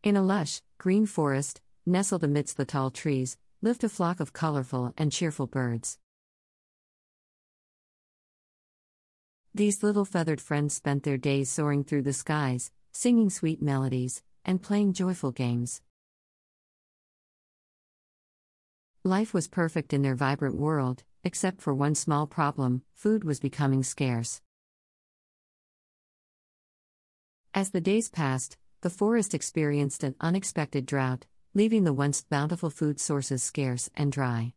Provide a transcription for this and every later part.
In a lush, green forest, nestled amidst the tall trees, lived a flock of colorful and cheerful birds. These little feathered friends spent their days soaring through the skies, singing sweet melodies, and playing joyful games. Life was perfect in their vibrant world, except for one small problem: food was becoming scarce. As the days passed, the forest experienced an unexpected drought, leaving the once bountiful food sources scarce and dry.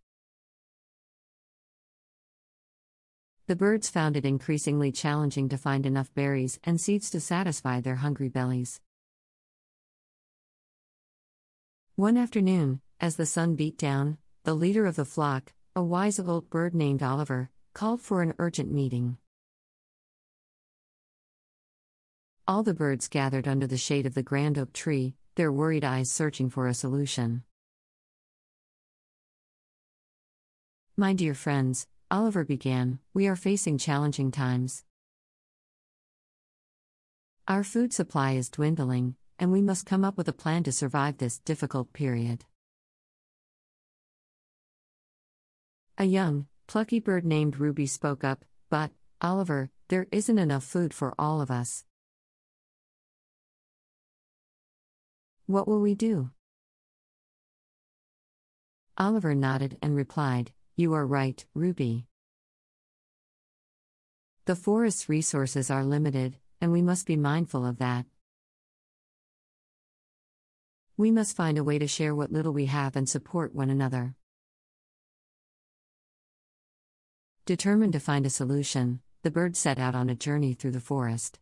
The birds found it increasingly challenging to find enough berries and seeds to satisfy their hungry bellies. One afternoon, as the sun beat down, the leader of the flock, a wise old bird named Oliver, called for an urgent meeting. All the birds gathered under the shade of the grand oak tree, their worried eyes searching for a solution. "My dear friends," Oliver began, "we are facing challenging times. Our food supply is dwindling, and we must come up with a plan to survive this difficult period." A young, plucky bird named Ruby spoke up, "But, Oliver, there isn't enough food for all of us. What will we do?" Oliver nodded and replied, "You are right, Ruby. The forest's resources are limited, and we must be mindful of that. We must find a way to share what little we have and support one another." Determined to find a solution, the birds set out on a journey through the forest.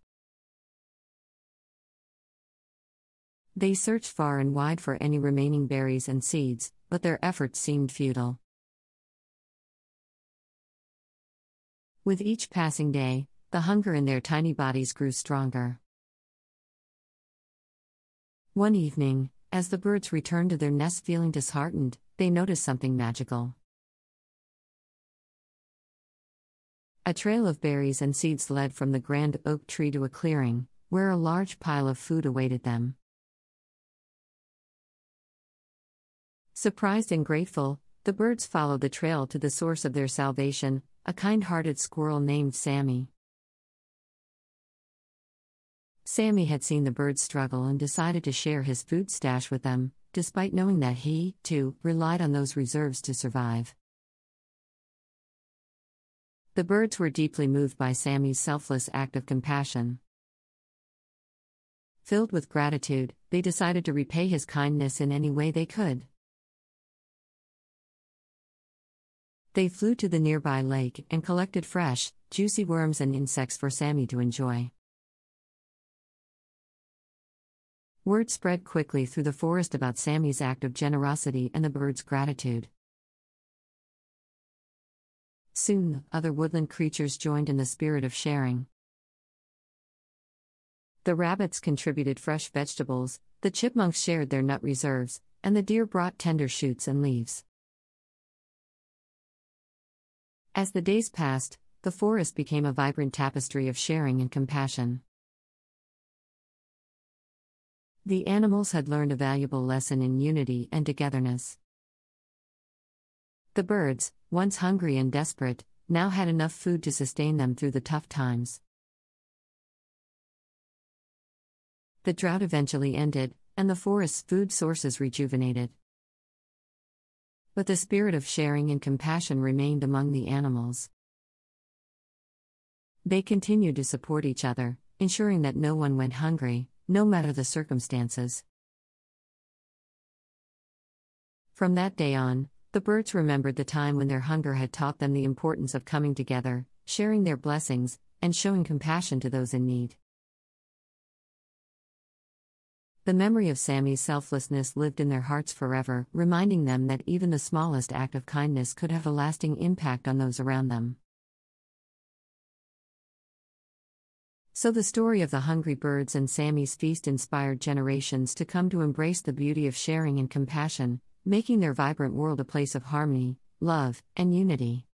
They searched far and wide for any remaining berries and seeds, but their efforts seemed futile. With each passing day, the hunger in their tiny bodies grew stronger. One evening, as the birds returned to their nest feeling disheartened, they noticed something magical. A trail of berries and seeds led from the grand oak tree to a clearing, where a large pile of food awaited them. Surprised and grateful, the birds followed the trail to the source of their salvation, a kind-hearted squirrel named Sammy. Sammy had seen the birds struggle and decided to share his food stash with them, despite knowing that he, too, relied on those reserves to survive. The birds were deeply moved by Sammy's selfless act of compassion. Filled with gratitude, they decided to repay his kindness in any way they could. They flew to the nearby lake and collected fresh, juicy worms and insects for Sammy to enjoy. Word spread quickly through the forest about Sammy's act of generosity and the birds' gratitude. Soon, other woodland creatures joined in the spirit of sharing. The rabbits contributed fresh vegetables, the chipmunks shared their nut reserves, and the deer brought tender shoots and leaves. As the days passed, the forest became a vibrant tapestry of sharing and compassion. The animals had learned a valuable lesson in unity and togetherness. The birds, once hungry and desperate, now had enough food to sustain them through the tough times. The drought eventually ended, and the forest's food sources rejuvenated. But the spirit of sharing and compassion remained among the animals. They continued to support each other, ensuring that no one went hungry, no matter the circumstances. From that day on, the birds remembered the time when their hunger had taught them the importance of coming together, sharing their blessings, and showing compassion to those in need. The memory of Sammy's selflessness lived in their hearts forever, reminding them that even the smallest act of kindness could have a lasting impact on those around them. So the story of the hungry birds and Sammy's feast inspired generations to come to embrace the beauty of sharing and compassion, making their vibrant world a place of harmony, love, and unity.